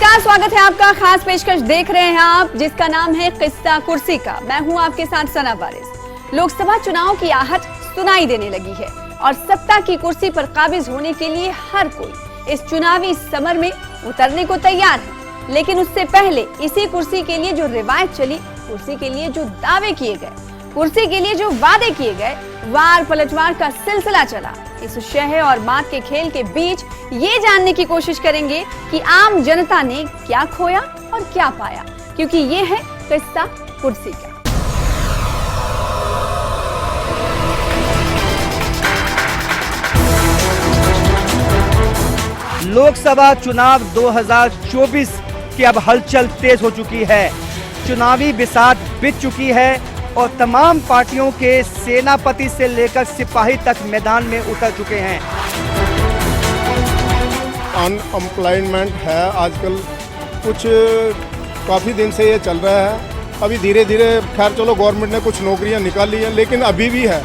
नमस्कार, स्वागत है आपका। खास पेशकश देख रहे हैं आप, जिसका नाम है किस्सा कुर्सी का। मैं हूं आपके साथ सना वारिस। लोकसभा चुनाव की आहट सुनाई देने लगी है और सत्ता की कुर्सी पर काबिज होने के लिए हर कोई इस चुनावी समर में उतरने को तैयार है। लेकिन उससे पहले इसी कुर्सी के लिए जो रिवायत चली, कुर्सी के लिए जो दावे किए गए, कुर्सी के लिए जो वादे किए गए, वार पलटवार का सिलसिला चला। इस शह और मात के खेल के बीच ये जानने की कोशिश करेंगे कि आम जनता ने क्या खोया और क्या पाया, क्योंकि ये है किस्सा कुर्सी का। लोकसभा चुनाव 2024 की अब हलचल तेज हो चुकी है। चुनावी बिसात बिछ चुकी है और तमाम पार्टियों के सेनापति से लेकर सिपाही तक मैदान में उतर चुके हैं। अनएम्प्लॉयमेंट है आजकल, कुछ काफ़ी दिन से ये चल रहा है। अभी धीरे धीरे खैर चलो गवर्नमेंट ने कुछ नौकरियां निकाली हैं, लेकिन अभी भी है।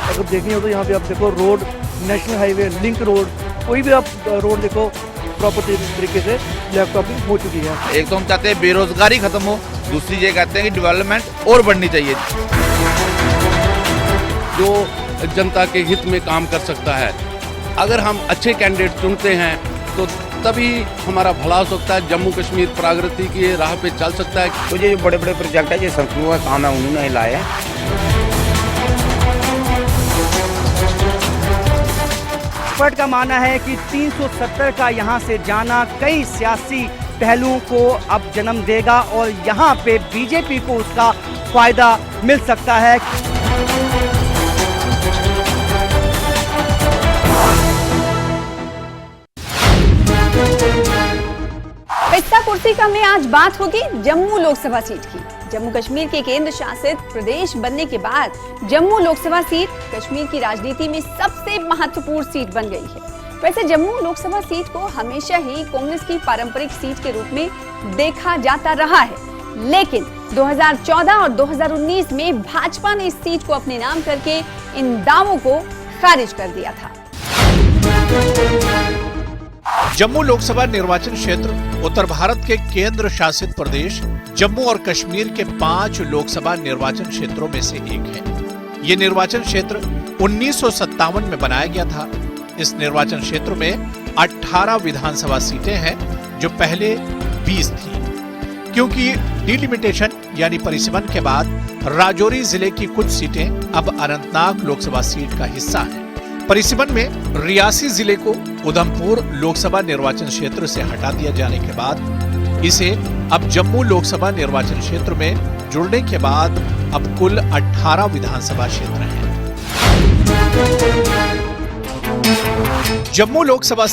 अगर देखनी हो तो यहाँ पे आप देखो road, national highway, link road, कोई भी आप रोड देखो प्रॉपर तरीके से लैपटॉपिंग हो चुकी है। एक तो हम चाहते हैं बेरोजगारी खत्म हो, दूसरी ये कहते हैं कि डेवलपमेंट और बढ़नी चाहिए। जो जनता के हित में काम कर सकता है, अगर हम अच्छे कैंडिडेट चुनते हैं तो तभी हमारा भला हो सकता है। जम्मू कश्मीर प्रगति की राह पे चल सकता है। तो ये जो बड़े बड़े प्रोजेक्ट है, ये सड़कों का काम है, उन्होंने लाया है। एक्सपर्ट का मानना है कि 370 का यहाँ से जाना कई सियासी पहलुओं को अब जन्म देगा और यहाँ पे बीजेपी को उसका फायदा मिल सकता है। किस्सा कुर्सी का में आज बात होगी जम्मू लोकसभा सीट की। जम्मू कश्मीर के केंद्र शासित प्रदेश बनने के बाद जम्मू लोकसभा सीट कश्मीर की राजनीति में सबसे महत्वपूर्ण सीट बन गई है। वैसे जम्मू लोकसभा सीट को हमेशा ही कांग्रेस की पारंपरिक सीट के रूप में देखा जाता रहा है, लेकिन 2014 और 2019 में भाजपा ने इस सीट को अपने नाम करके इन दावों को खारिज कर दिया था। जम्मू लोकसभा निर्वाचन क्षेत्र उत्तर भारत के केंद्र शासित प्रदेश जम्मू और कश्मीर के 5 लोकसभा निर्वाचन क्षेत्रों में से एक है। ये निर्वाचन क्षेत्र 1957 में बनाया गया था। इस निर्वाचन क्षेत्र में 18 विधानसभा सीटें हैं, जो पहले 20 थी। क्योंकि डिलिमिटेशन यानी परिसीमन के बाद राजौरी जिले की कुछ सीटें अब अनंतनाग लोकसभा सीट का हिस्सा हैं। परिसीमन में रियासी जिले को उधमपुर लोकसभा निर्वाचन क्षेत्र से हटा दिया जाने के बाद इसे अब जम्मू लोकसभा निर्वाचन क्षेत्र में जुड़ने के बाद अब कुल 18 विधानसभा क्षेत्र हैं। जम्मू लोकसभा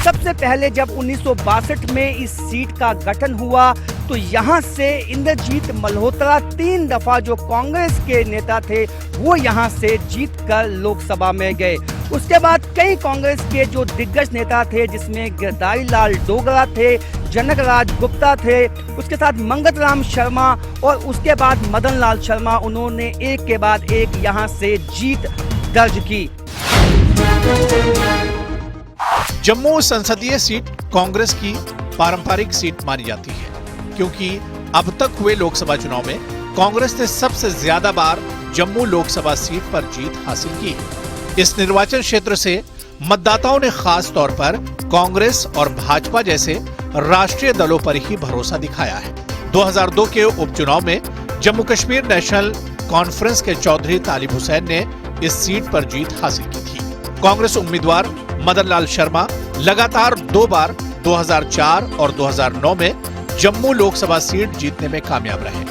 सबसे पहले जब 1962 में इस सीट का गठन हुआ तो यहाँ से इंद्रजीत मल्होत्रा 3 दफा जो कांग्रेस के नेता थे वो यहाँ से जीतकर लोकसभा में गए। उसके बाद कई कांग्रेस के जो दिग्गज नेता थे, जिसमें गिरधारी लाल डोगरा थे, जनक राज गुप्ता थे, उसके साथ मंगत राम शर्मा और उसके बाद मदन लाल शर्मा, उन्होंने एक के बाद एक यहाँ से जीत दर्ज की। जम्मू संसदीय सीट कांग्रेस की पारंपरिक सीट मानी जाती है, क्योंकि अब तक हुए लोकसभा चुनाव में कांग्रेस ने सबसे ज्यादा बार जम्मू लोकसभा सीट पर जीत हासिल की है। इस निर्वाचन क्षेत्र से मतदाताओं ने खास तौर पर कांग्रेस और भाजपा जैसे राष्ट्रीय दलों पर ही भरोसा दिखाया है। 2002 के उपचुनाव में जम्मू कश्मीर नेशनल कॉन्फ्रेंस के चौधरी तालिब हुसैन ने इस सीट पर जीत हासिल की थी। कांग्रेस उम्मीदवार मदन लाल शर्मा लगातार 2 बार 2004 और 2009 में जम्मू लोकसभा सीट जीतने में कामयाब रहे,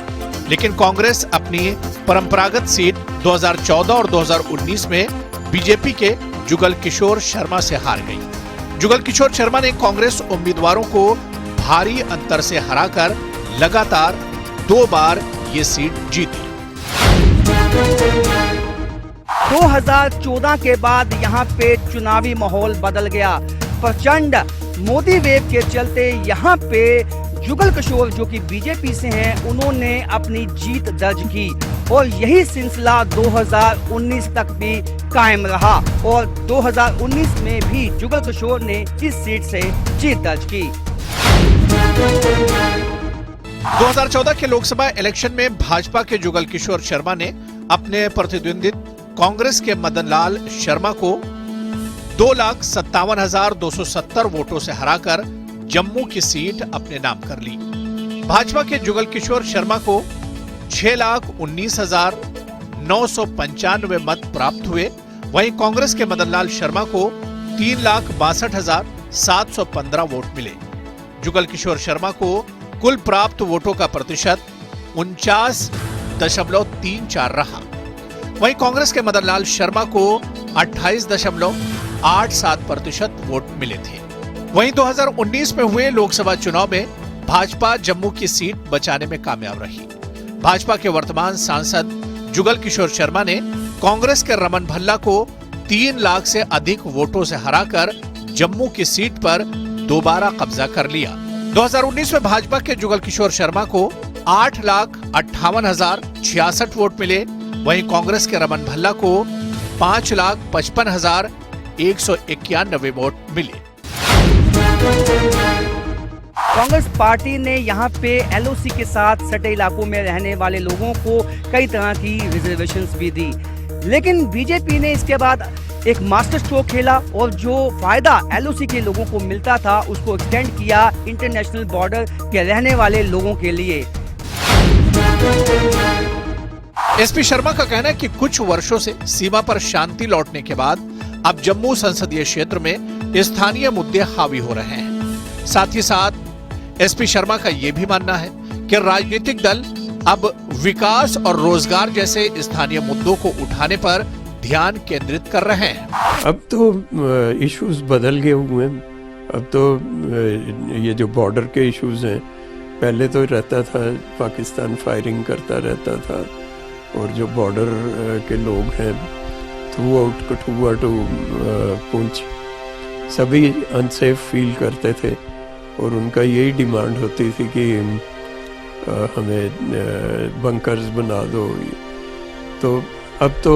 लेकिन कांग्रेस अपनी परंपरागत सीट 2014 और 2019 में बीजेपी के जुगल किशोर शर्मा से हार गई। जुगल किशोर शर्मा ने कांग्रेस उम्मीदवारों को भारी अंतर से हराकर लगातार 2 बार ये सीट जीती। 2014 के बाद यहाँ पे चुनावी माहौल बदल गया। प्रचंड मोदी वेव के चलते यहाँ पे जुगल किशोर जो कि बीजेपी से हैं, उन्होंने अपनी जीत दर्ज की और यही सिलसिला 2019 तक भी कायम रहा और 2019 में भी जुगल किशोर ने इस सीट से जीत दर्ज की। 2014 के लोकसभा इलेक्शन में भाजपा के जुगल किशोर शर्मा ने अपने प्रतिद्वंदी कांग्रेस के मदन लाल शर्मा को 2,57,270 वोटों से हराकर जम्मू की सीट अपने नाम कर ली। भाजपा के जुगल किशोर शर्मा को 6,19,995 मत प्राप्त हुए, वहीं कांग्रेस के मदन लाल शर्मा को 3,62,715 वोट मिले। जुगल किशोर शर्मा को कुल प्राप्त वोटों का प्रतिशत 49.34 रहा। वहीं कांग्रेस के मदन लाल शर्मा को 28.87% वोट मिले थे। वहीं 2019 में हुए लोकसभा चुनाव में भाजपा जम्मू की सीट बचाने में कामयाब रही। भाजपा के वर्तमान सांसद जुगल किशोर शर्मा ने कांग्रेस के रमन भल्ला को 3 लाख से अधिक वोटों से हराकर जम्मू की सीट पर दोबारा कब्जा कर लिया। 2019 में भाजपा के जुगल किशोर शर्मा को 8,58,066 वोट मिले, वहीं कांग्रेस के रमन भल्ला को 5,55,191 वोट मिले। कांग्रेस पार्टी ने यहाँ पे एलओसी के साथ सटे इलाकों में रहने वाले लोगों को कई तरह की रिजर्वेशंस भी दी, लेकिन बीजेपी ने इसके बाद एक मास्टर स्ट्रोक खेला और जो फायदा एलओसी के लोगों को मिलता था उसको एक्सटेंड किया इंटरनेशनल बॉर्डर के रहने वाले लोगों के लिए। एसपी शर्मा का कहना है कि कुछ वर्षों से सीमा पर शांति लौटने के बाद अब जम्मू संसदीय क्षेत्र में स्थानीय मुद्दे हावी हो रहे हैं। साथ ही साथ एसपी शर्मा का यह भी मानना है कि राजनीतिक दल अब विकास और रोजगार जैसे स्थानीय मुद्दों को उठाने पर ध्यान केंद्रित कर रहे हैं। अब तो इश्यूज बदल गए हुए हैं। अब तो ये जो बॉर्डर के इश्यूज हैं, पहले तो रहता था पाकिस्तान फायरिंग करता रहता था और जो बॉर्डर के लोग हैं throughout Kathua to Poonch सभी अनसेफ फील करते थे और उनका यही डिमांड होती थी कि हमें बंकर्स बना दो। तो अब तो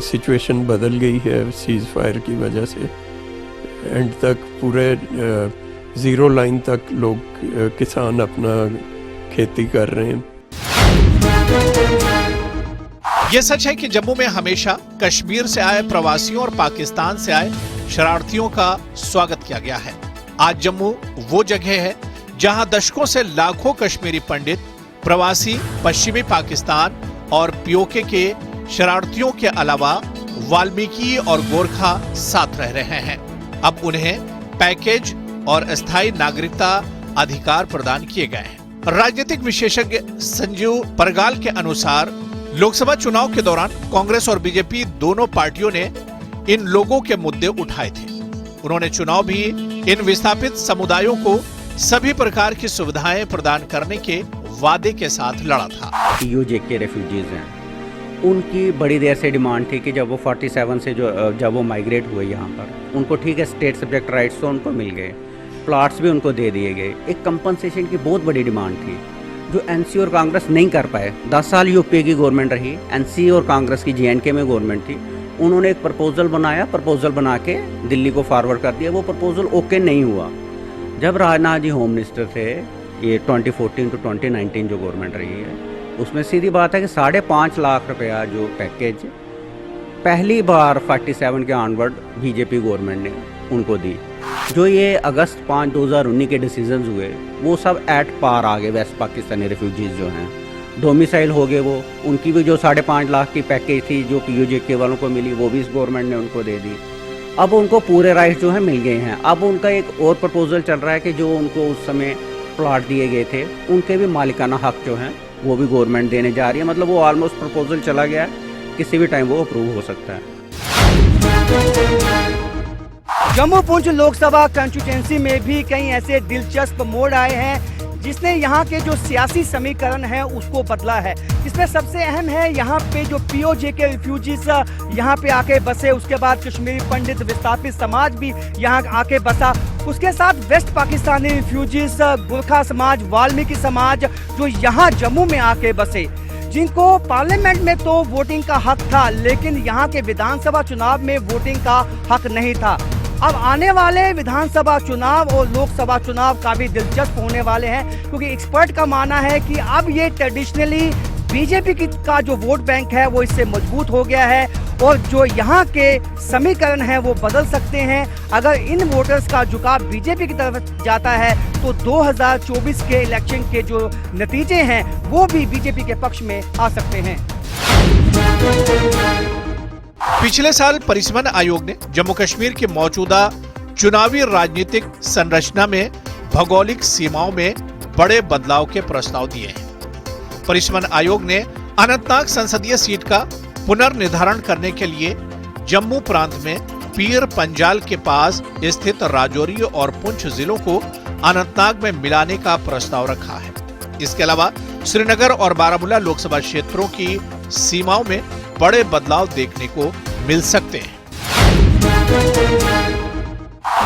सिचुएशन बदल गई है सीज फायर की वजह से। एंड तक पूरे 0 लाइन तक लोग किसान अपना खेती कर रहे हैं। ये सच है कि जम्मू में हमेशा कश्मीर से आए प्रवासियों और पाकिस्तान से आए शरारतियों का स्वागत किया गया है। आज जम्मू वो जगह है जहां दशकों से लाखों कश्मीरी पंडित, प्रवासी, पश्चिमी पाकिस्तान और पीओके के शरारतियों के अलावा वाल्मीकि और गोरखा साथ रह रहे हैं। अब उन्हें पैकेज और अस्थायी नागरिकता अधिकार प्रदान किए गए हैं। राजनीतिक विशेषज्ञ संजीव परगाल के अनुसार लोकसभा चुनाव के दौरान कांग्रेस और बीजेपी दोनों पार्टियों ने इन लोगों के मुद्दे उठाए थे। उन्होंने चुनाव भी इन विस्थापित समुदायों को सभी प्रकार की सुविधाएं प्रदान करने के वादे के साथ लड़ा था। यूजे के रेफ्यूजीज हैं, उनकी बड़ी देर से डिमांड थी कि जब वो 47 से जब वो माइग्रेट हुए यहाँ पर, उनको ठीक है स्टेट सब्जेक्ट राइट्स तो उनको मिल गए, प्लॉट्स भी उनको दे दिए गए। एक कंपनसेशन की बहुत बड़ी डिमांड थी जो एनसी और कांग्रेस नहीं कर पाए। 10 साल यूपी की गवर्नमेंट रही, एनसी और कांग्रेस की जेएनके में गवर्नमेंट थी। उन्होंने एक प्रपोजल बनाया, प्रपोजल बना के दिल्ली को फॉरवर्ड कर दिया। वो प्रपोजल ओके नहीं हुआ। जब राजनाथ जी होम मिनिस्टर थे, ये 2014 to 2019 जो गवर्नमेंट रही है, उसमें सीधी बात है कि 5.5 लाख रुपया जो पैकेज पहली बार 47 के ऑनवर्ड बीजेपी गवर्नमेंट ने उनको दी। जो ये अगस्त 5, 2019 के डिसीजंस हुए वो सब एट पार आ गए। वेस्ट पाकिस्तानी रेफ्यूजीज़ जो हैं डोमिसाइल हो गए, वो उनकी भी जो 5.5 लाख की पैकेज थी जो PUJK वालों को मिली वो भी इस गवर्नमेंट ने उनको दे दी। अब उनको पूरे राइट्स जो हैं मिल गए हैं। अब उनका एक और प्रपोजल चल रहा है कि जो उनको उस समय प्लाट दिए गए थे उनके भी मालिकाना हक जो हैं वो भी गवर्नमेंट देने जा रही है। मतलब वो ऑलमोस्ट प्रपोजल चला गया है, किसी भी टाइम वो अप्रूव हो सकता है। जम्मू पुंछ लोकसभा कंस्टिट्यूंसी में भी कई ऐसे दिलचस्प मोड़ आए हैं जिसने यहाँ के जो सियासी समीकरण है उसको बदला है। इसमें सबसे अहम है यहाँ पे जो POJK रिफ्यूजीज यहाँ पे आके बसे, उसके बाद कश्मीरी पंडित विस्थापित समाज भी यहाँ आके बसा, उसके साथ वेस्ट पाकिस्तानी रिफ्यूजीज, गुरखा समाज, वाल्मीकि समाज जो यहाँ जम्मू में आके बसे, जिनको पार्लियामेंट में तो वोटिंग का हक था लेकिन यहाँ के विधानसभा चुनाव में वोटिंग का हक नहीं था। अब आने वाले विधानसभा चुनाव और लोकसभा चुनाव काफी दिलचस्प होने वाले हैं क्योंकि एक्सपर्ट का मानना है कि अब ये ट्रेडिशनली बीजेपी का जो वोट बैंक है वो इससे मजबूत हो गया है और जो यहाँ के समीकरण हैं वो बदल सकते हैं। अगर इन वोटर्स का झुकाव बीजेपी की तरफ जाता है तो 2024 के इलेक्शन के जो नतीजे हैं वो भी बीजेपी के पक्ष में आ सकते हैं। पिछले साल परिसीमन आयोग ने जम्मू कश्मीर की मौजूदा चुनावी राजनीतिक संरचना में भौगोलिक सीमाओं में बड़े बदलाव के प्रस्ताव दिए हैं। परिसीमन आयोग ने अनंतनाग संसदीय सीट का पुनर्निर्धारण करने के लिए जम्मू प्रांत में पीर पंजाल के पास स्थित राजौरी और पुंछ जिलों को अनंतनाग में मिलाने का प्रस्ताव रखा है। इसके अलावा श्रीनगर और बारामूला लोकसभा क्षेत्रों की सीमाओं में बड़े बदलाव देखने को मिल सकते हैं।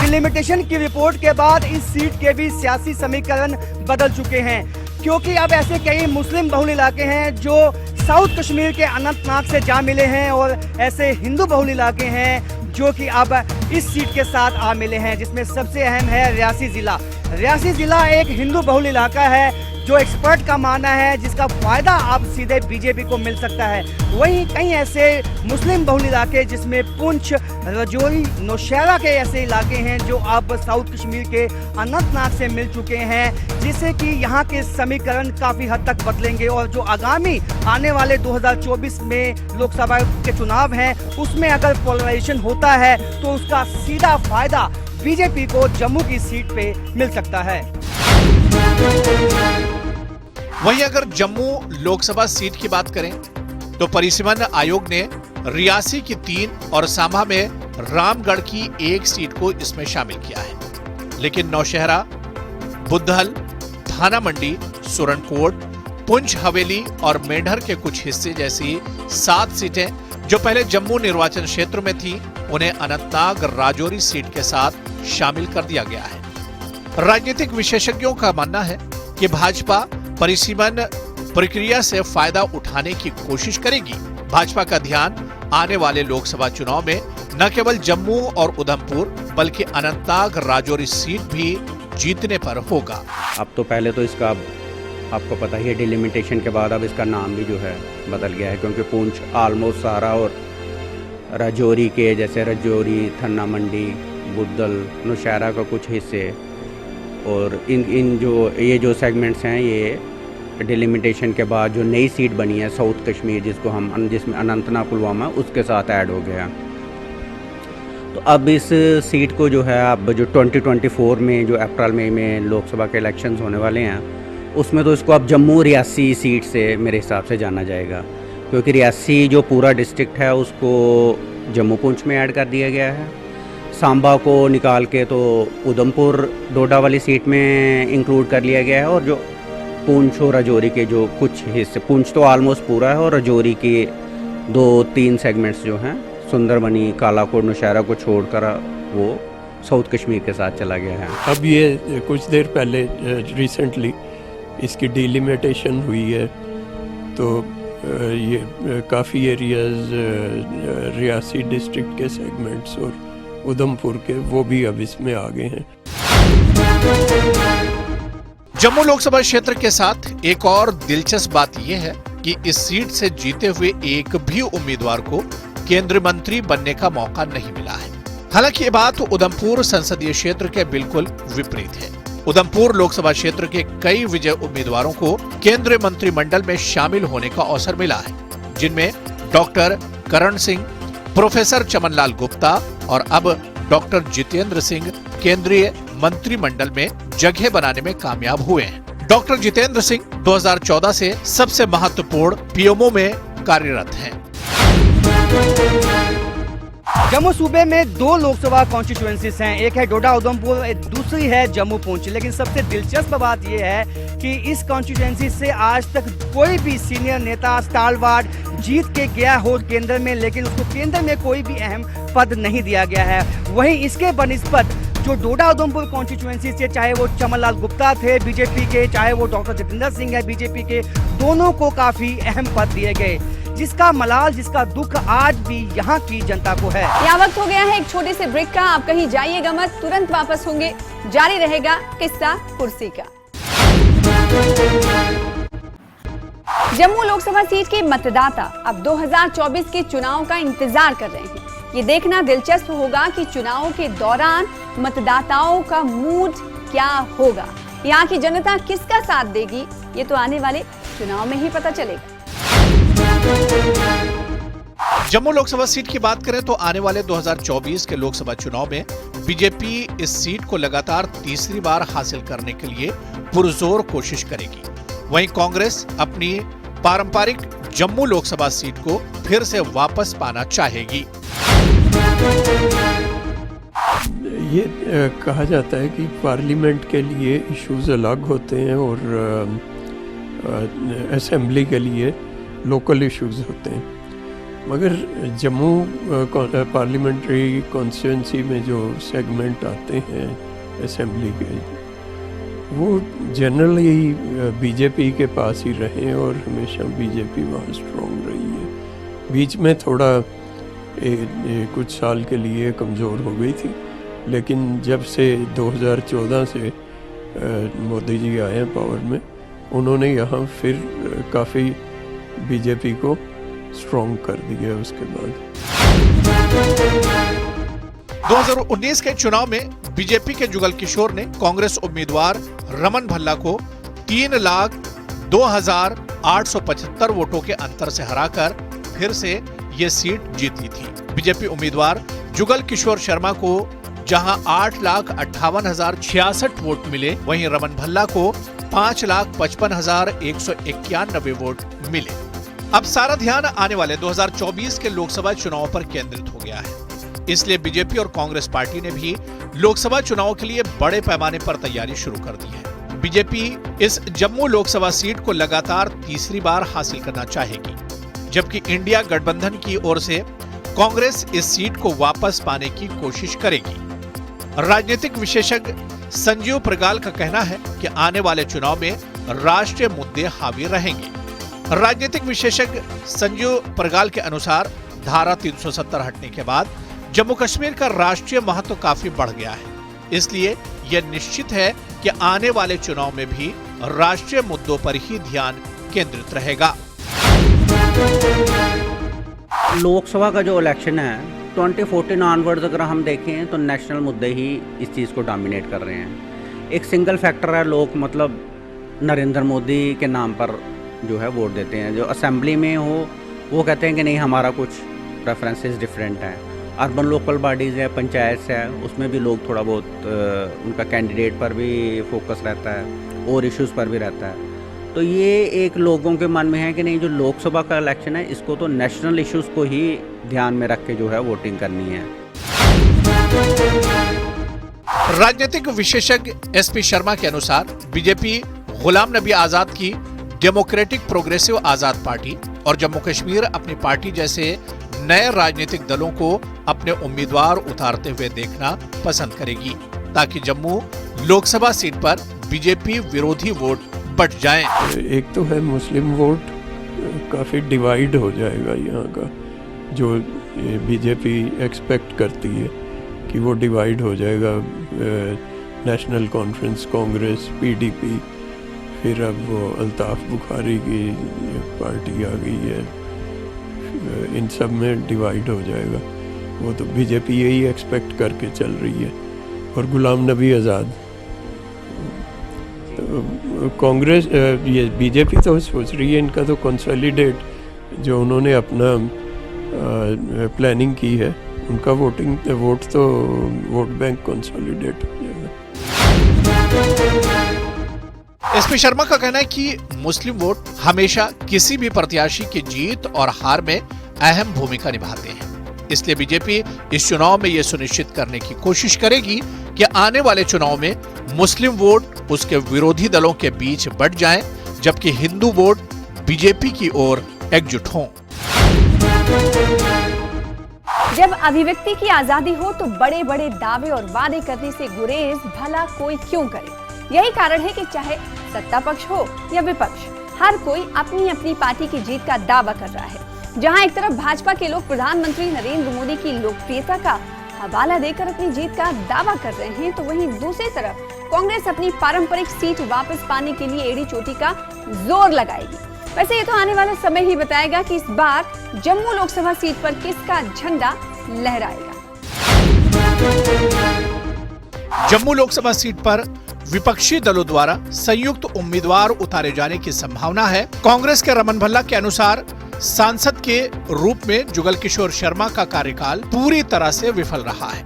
डिलिमिटेशन की रिपोर्ट के बाद इस सीट के भी सियासी समीकरण बदल चुके हैं क्योंकि अब ऐसे कई मुस्लिम बहुल इलाके हैं जो साउथ कश्मीर के अनंतनाग से जा मिले हैं और ऐसे हिंदू बहुल इलाके हैं जो कि अब इस सीट के साथ आ मिले हैं, जिसमें सबसे अहम है रियासी जिला। रियासी जिला एक हिंदू बहुल इलाका है जो एक्सपर्ट का मानना है जिसका फायदा अब सीधे बीजेपी को मिल सकता है। वहीं कई ऐसे मुस्लिम बहुल इलाके जिसमें पुंछ, राजौरी, नौशहरा के ऐसे इलाके हैं जो अब साउथ कश्मीर के अनंतनाग से मिल चुके हैं, जिससे कि यहाँ के समीकरण काफी हद तक बदलेंगे और जो आगामी आने वाले 2024 में लोकसभा के चुनाव हैं उसमें अगर पोलराइजेशन होता है तो उसका सीधा फायदा बीजेपी को जम्मू की सीट पे मिल सकता है। वहीं अगर जम्मू लोकसभा सीट की बात करें तो परिसीमन आयोग ने रियासी की 3 और सांबा में रामगढ़ की 1 सीट को इसमें शामिल किया है, लेकिन नौशहरा, बुद्धल, थाना मंडी, सुरनकोट, पुंछ हवेली और मेंढर के कुछ हिस्से जैसी 7 सीटें जो पहले जम्मू निर्वाचन क्षेत्र में थी उन्हें अनंतनाग राजौरी सीट के साथ शामिल कर दिया गया है। राजनीतिक विशेषज्ञों का मानना है कि भाजपा परिसीमन प्रक्रिया से फायदा उठाने की कोशिश करेगी। भाजपा का ध्यान आने वाले लोकसभा चुनाव में न केवल जम्मू और उधमपुर बल्कि अनंतनाग राजौरी सीट भी जीतने पर होगा। अब तो पहले तो इसका आपको पता ही है, डिलिमिटेशन के बाद अब इसका नाम भी जो है बदल गया है क्योंकि पुंछ ऑलमोस्ट सारा और राजौरी के जैसे राजौरी, थन्ना मंडी, बुद्धल, नौशहरा का कुछ हिस्से और इन जो जो सेगमेंट्स हैं ये डिलिमिटेशन के बाद जो नई सीट बनी है साउथ कश्मीर जिसमें अनंतनाग पुलवामा उसके साथ ऐड हो गया। तो अब इस सीट को जो है अब जो 2024 में जो अप्रैल मई में लोकसभा के इलेक्शंस होने वाले हैं उसमें तो इसको अब जम्मू रियासी सीट से मेरे हिसाब से जाना जाएगा क्योंकि रियासी जो पूरा डिस्ट्रिक्ट है उसको जम्मू पुंछ में ऐड कर दिया गया है। सांबा को निकाल के तो उधमपुर डोडा वाली सीट में इंक्लूड कर लिया गया है और जो पुंछ और राजौरी के जो कुछ हिस्से, पुंछ तो ऑलमोस्ट पूरा है और राजौरी के 2-3 सेगमेंट्स जो हैं सुंदरबनी, कालाकोट, नौशहरा को छोड़कर वो साउथ कश्मीर के साथ चला गया है। अब ये कुछ देर पहले रिसेंटली इसकी डिलिमिटेशन हुई है तो ये काफ़ी एरियाज रियासी डिस्ट्रिक्ट के सेगमेंट्स और उधमपुर के वो भी अब इसमें आ गए हैं। जम्मू लोकसभा क्षेत्र के साथ एक और दिलचस्प बात यह है कि इस सीट से जीते हुए एक भी उम्मीदवार को केंद्रीय मंत्री बनने का मौका नहीं मिला है। हालांकि ये बात उधमपुर संसदीय क्षेत्र के बिल्कुल विपरीत है। उधमपुर लोकसभा क्षेत्र के कई विजय उम्मीदवारों को केंद्रीय मंत्रिमंडल में शामिल होने का अवसर मिला है, जिनमें डॉक्टर करण सिंह, प्रोफेसर चमनलाल गुप्ता और अब डॉक्टर जितेंद्र सिंह केंद्रीय मंत्रिमंडल में जगह बनाने में कामयाब हुए हैं। डॉक्टर जितेंद्र सिंह 2014 से सबसे महत्वपूर्ण पीएमओ में कार्यरत हैं। जम्मू सूबे में दो लोकसभा कॉन्स्टिट्यूएंसीज हैं, एक है डोडा उधमपुर, दूसरी है जम्मू पुंछ। लेकिन सबसे दिलचस्प बात यह है कि इस कॉन्स्टिट्यूएंसी से आज तक कोई भी सीनियर नेता स्टालवार्ड जीत के गया हो केंद्र में, लेकिन उसको केंद्र में कोई भी अहम पद नहीं दिया गया है। वहीं इसके बनिस्बत जो डोडा उधमपुर कॉन्स्टिट्यूएंसी से, चाहे वो चमनलाल गुप्ता थे बीजेपी के, चाहे वो डॉक्टर जितेंद्र सिंह है बीजेपी के, दोनों को काफी अहम पद दिए गए, जिसका मलाल, जिसका दुख आज भी यहाँ की जनता को है। यहाँ वक्त हो गया है एक छोटे से ब्रेक का। आप कहीं जाइएगा मत, तुरंत वापस होंगे। जारी रहेगा किस्सा कुर्सी का। जम्मू लोकसभा सीट के मतदाता अब 2024 के चुनाव का इंतजार कर रहे हैं। ये देखना दिलचस्प होगा कि चुनाव के दौरान मतदाताओं का मूड क्या होगा, यहाँ की जनता किसका साथ देगी, ये तो आने वाले चुनाव में ही पता चलेगा। जम्मू लोकसभा सीट की बात करें तो आने वाले 2024 के लोकसभा चुनाव में बीजेपी इस सीट को लगातार तीसरी बार हासिल करने के लिए पुरजोर कोशिश करेगी। वहीं कांग्रेस अपनी पारंपरिक जम्मू लोकसभा सीट को फिर से वापस पाना चाहेगी। ये कहा जाता है कि पार्लियामेंट के लिए इश्यूज अलग होते हैं और असेंबली के लिए लोकल इश्यूज होते हैं, मगर जम्मू पार्लियामेंट्री कॉन्स्टिट्यूंसी में जो सेगमेंट आते हैं असेंबली के, वो जनरली बीजेपी के पास ही रहे हैं और हमेशा बीजेपी वहाँ स्ट्रॉन्ग रही है। बीच में थोड़ा कुछ साल के लिए कमज़ोर हो गई थी, लेकिन जब से 2014 से मोदी जी आए हैं पावर में, उन्होंने यहाँ फिर काफ़ी बीजेपी को स्ट्रॉन्ग कर दिया। उसके बाद 2019 के चुनाव में बीजेपी के जुगल किशोर ने कांग्रेस उम्मीदवार रमन भल्ला को 3,02,875 वोटों के अंतर से हराकर फिर से ये सीट जीत ली थी। बीजेपी उम्मीदवार जुगल किशोर शर्मा को जहां 8,58,066 वोट मिले, वहीं रमन भल्ला को 5,55,191 वोट मिले। अब सारा ध्यान आने वाले 2024 के लोकसभा चुनाव पर केंद्रित हो गया है। इसलिए बीजेपी और कांग्रेस पार्टी ने भी लोकसभा चुनाव के लिए बड़े पैमाने पर तैयारी शुरू कर दी है। बीजेपी इस जम्मू लोकसभा सीट को लगातार तीसरी बार हासिल करना चाहेगी, जबकि इंडिया गठबंधन की ओर से कांग्रेस इस सीट को वापस पाने की कोशिश करेगी। राजनीतिक विशेषज्ञ संजीव प्रगाल का कहना है कि आने वाले चुनाव में राष्ट्रीय मुद्दे हावी रहेंगे। राजनीतिक विशेषज्ञ संजीव प्रगाल के अनुसार धारा 370 हटने के बाद जम्मू कश्मीर का राष्ट्रीय महत्व काफी बढ़ गया है, इसलिए यह निश्चित है कि आने वाले चुनाव में भी राष्ट्रीय मुद्दों पर ही ध्यान केंद्रित रहेगा। लोकसभा का जो इलेक्शन है 2014 ऑनवर्ड्स अगर हम देखें तो नेशनल मुद्दे ही इस चीज़ को डोमिनेट कर रहे हैं। एक सिंगल फैक्टर है, लोग मतलब नरेंद्र मोदी के नाम पर जो है वोट देते हैं। जो असेंबली में हो वो कहते हैं कि नहीं हमारा कुछ प्रेफरेंसेस डिफरेंट है। अर्बन लोकल बॉडीज़ है, पंचायत है, उसमें भी लोग थोड़ा बहुत उनका कैंडिडेट पर भी फोकस रहता है और इश्यूज़ पर भी रहता है। तो ये एक लोगों के मन में है कि नहीं जो लोकसभा का इलेक्शन है इसको तो नेशनल इश्यूज़ को ही ध्यान में रख के जो है वोटिंग करनी है। राजनीतिक विशेषज्ञ एसपी शर्मा के अनुसार बीजेपी गुलाम नबी आजाद की डेमोक्रेटिक प्रोग्रेसिव आजाद पार्टी और जम्मू कश्मीर अपनी पार्टी जैसे नए राजनीतिक दलों को अपने उम्मीदवार उतारते हुए देखना पसंद करेगी, ताकि जम्मू लोकसभा सीट पर बीजेपी विरोधी वोट बढ़ जाएं। एक तो है मुस्लिम वोट काफ़ी डिवाइड हो जाएगा यहाँ का, जो बीजेपी एक्सपेक्ट करती है कि वो डिवाइड हो जाएगा नेशनल कॉन्फ्रेंस, कांग्रेस, पीडीपी, फिर अब वो अल्ताफ़ बुखारी की पार्टी आ गई है, इन सब में डिवाइड हो जाएगा। वो तो बीजेपी यही एक्सपेक्ट करके चल रही है। और गुलाम नबी आज़ाद, कांग्रेस, ये बीजेपी तो सोच रही है इनका तो कंसोलिडेट, जो उन्होंने अपना प्लानिंग की है, उनका वोट तो वोट बैंक कंसोलिडेट हो जाएगा। एसपी शर्मा का कहना है कि मुस्लिम वोट हमेशा किसी भी प्रत्याशी की जीत और हार में अहम भूमिका निभाते हैं। इसलिए बीजेपी इस चुनाव में यह सुनिश्चित करने की कोशिश करेगी कि आने वाले चुनाव में मुस्लिम वोट उसके विरोधी दलों के बीच बंट जाएं, जबकि हिंदू वोट बीजेपी की ओर एकजुट हों। जब अभिव्यक्ति की आजादी हो तो बड़े बड़े दावे और वादे करने से गुरेज भला कोई क्यों करे। यही कारण है कि चाहे सत्ता पक्ष हो या विपक्ष, हर कोई अपनी अपनी पार्टी की जीत का दावा कर रहा है। जहां एक तरफ भाजपा के लोग प्रधानमंत्री नरेंद्र मोदी की लोकप्रियता का हवाला देकर अपनी जीत का दावा कर रहे हैं, तो वहीं दूसरी तरफ कांग्रेस अपनी पारंपरिक सीट वापस पाने के लिए एड़ी चोटी का जोर लगाएगी। वैसे ये तो आने वाला समय ही बताएगा कि इस बार जम्मू लोकसभा सीट पर किसका झंडा लहराएगा। जम्मू लोकसभा सीट पर विपक्षी दलों द्वारा संयुक्त उम्मीदवार उतारे जाने की संभावना है। कांग्रेस के रमन भल्ला के अनुसार सांसद के रूप में जुगल किशोर शर्मा का कार्यकाल पूरी तरह से विफल रहा है।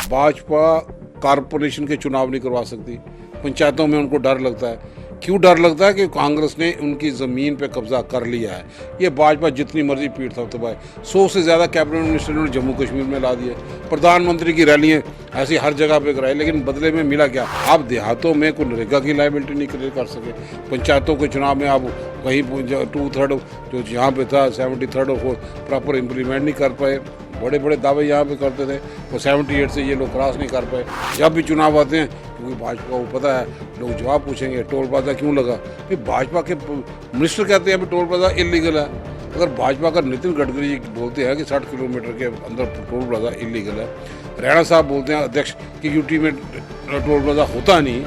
भाजपा कारपोरेशन के चुनाव नहीं करवा सकती, पंचायतों में उनको डर लगता है। क्यों डर लगता है? कि कांग्रेस ने उनकी ज़मीन पे कब्जा कर लिया है। ये भाजपा जितनी मर्जी पीठ थपथपाए, 100 से ज़्यादा कैबिनेट मिनिस्टर ने जम्मू कश्मीर में ला दिए, प्रधानमंत्री की रैलियाँ ऐसी हर जगह पे कराई, लेकिन बदले में मिला क्या? आप देहातों में कोई नरेगा की लाइबिलिटी नहीं क्लियर कर सके। पंचायतों के चुनाव में आप कहीं 2/3 जो यहाँ पे था 73 और 4 प्रॉपर इम्प्लीमेंट नहीं कर पाए। बड़े बड़े दावे यहाँ पे करते थे, वो 78 से ये लोग क्रॉस नहीं कर पाए। जब भी चुनाव आते हैं, क्योंकि भाजपा को पता है लोग जवाब पूछेंगे टोल प्लाजा क्यों लगा, फिर भाजपा के मिनिस्टर कहते हैं टोल प्लाजा इलीगल है। अगर भाजपा का नितिन गडकरी जी बोलते हैं कि 60 किलोमीटर के अंदर टोल प्लाजा इलीगल है, राणा साहब बोलते हैं अध्यक्ष कि यूटी में टोल प्लाजा होता नहीं,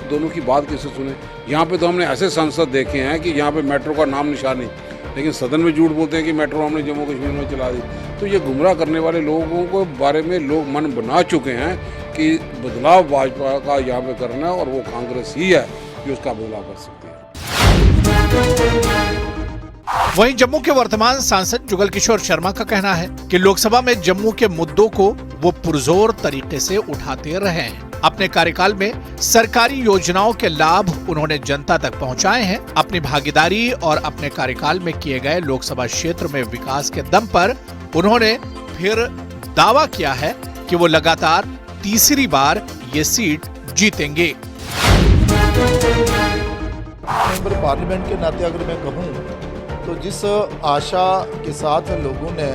दोनों की बात कैसे सुने? यहाँ पे तो हमने ऐसे सांसद देखे हैं कि यहाँ पे मेट्रो का नाम निशान नहीं, लेकिन सदन में झूठ बोलते हैं कि मेट्रो हमने जम्मू कश्मीर में चला दी। तो ये गुमराह करने वाले लोगों को बारे में लोग मन बना चुके हैं कि बदलाव भाजपा का यहाँ पे करना है और वो कांग्रेस ही है कि उसका बदलाव कर सकती है। वहीं जम्मू के वर्तमान सांसद जुगल किशोर शर्मा का कहना है कि लोकसभा में जम्मू के मुद्दों को वो पुरजोर तरीके से उठाते रहे हैं। अपने कार्यकाल में सरकारी योजनाओं के लाभ उन्होंने जनता तक पहुंचाए हैं। अपनी भागीदारी और अपने कार्यकाल में किए गए लोकसभा क्षेत्र में विकास के दम पर उन्होंने फिर दावा किया है कि वो लगातार तीसरी बार ये सीट जीतेंगे। मेंबर पार्लियामेंट के नाते अगर मैं कहूँ तो जिस आशा के साथ लोगों ने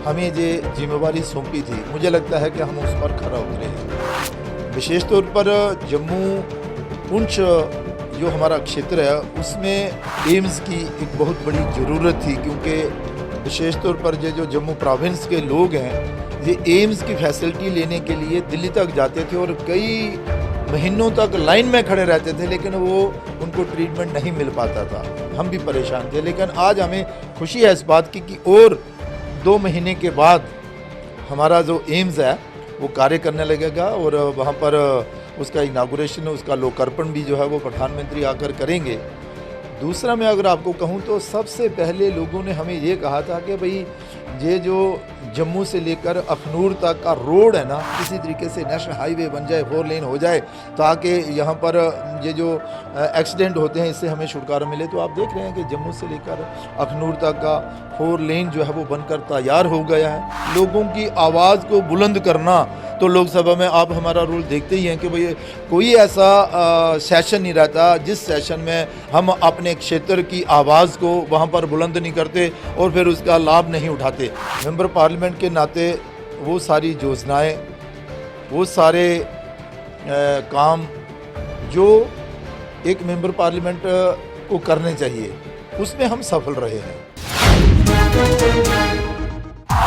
हमें ये जिम्मेवारी सौंपी थी, मुझे लगता है कि हम उस पर खरा उतरे हैं। विशेष तौर पर जम्मू पुंछ जो हमारा क्षेत्र है उसमें एम्स की एक बहुत बड़ी ज़रूरत थी, क्योंकि विशेष तौर पर ये जो जम्मू प्रोविंस के लोग हैं ये एम्स की फैसिलिटी लेने के लिए दिल्ली तक जाते थे और कई महीनों तक लाइन में खड़े रहते थे, लेकिन वो उनको ट्रीटमेंट नहीं मिल पाता था। हम भी परेशान थे, लेकिन आज हमें खुशी है इस बात की कि और 2 महीने के बाद हमारा जो एम्स है वो कार्य करने लगेगा और वहाँ पर उसका इनागुरेशन, उसका लोकार्पण भी जो है वो प्रधानमंत्री आकर करेंगे। दूसरा मैं अगर आपको कहूँ तो सबसे पहले लोगों ने हमें ये कहा था कि भाई ये जो जम्मू से लेकर अखनूर तक का रोड है ना, किसी तरीके से नेशनल हाईवे बन जाए, 4 लेन हो जाए, ताकि यहाँ पर ये जो एक्सीडेंट होते हैं इससे हमें छुटकारा मिले। तो आप देख रहे हैं कि जम्मू से लेकर अखनूर तक का 4 लेन जो है वो बनकर तैयार हो गया है। लोगों की आवाज़ को बुलंद करना, तो लोकसभा में आप हमारा रोल देखते ही हैं कि भाई कोई ऐसा सेशन नहीं रहता जिस सेशन में हम अपने क्षेत्र की आवाज़ को वहाँ पर बुलंद नहीं करते और फिर उसका लाभ नहीं उठाते। मेंबर पार्लियामेंट के नाते वो सारी योजनाएं, वो सारे काम जो एक मेंबर पार्लियामेंट को करने चाहिए, उसमें हम सफल रहे हैं।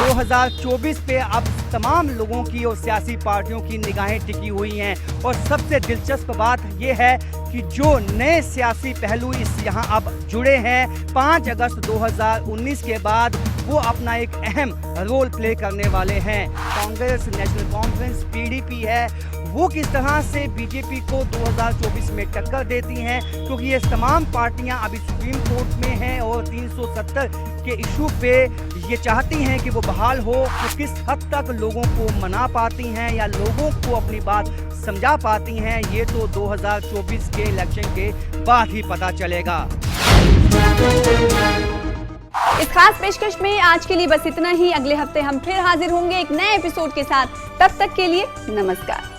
2024 पे अब तमाम लोगों की और सियासी पार्टियों की निगाहें टिकी हुई हैं और सबसे दिलचस्प बात यह है कि जो नए सियासी पहलू यहाँ अब जुड़े हैं 5 अगस्त 2019 के बाद वो अपना एक अहम रोल प्ले करने वाले हैं। कांग्रेस, नेशनल कॉन्फ्रेंस, पीडीपी है, वो किस तरह से बीजेपी को 2024 में टक्कर देती हैं, क्योंकि ये तमाम पार्टियां अभी सुप्रीम कोर्ट में हैं और 370 के इशू पे ये चाहती हैं कि वो बहाल हो। तो किस हद तक लोगों को मना पाती हैं या लोगों को अपनी बात समझा पाती हैं, ये तो 2024 के इलेक्शन के बाद ही पता चलेगा। इस खास पेशकश में आज के लिए बस इतना ही। अगले हफ्ते हम फिर हाजिर होंगे एक नए एपिसोड के साथ। तब तक के लिए नमस्कार।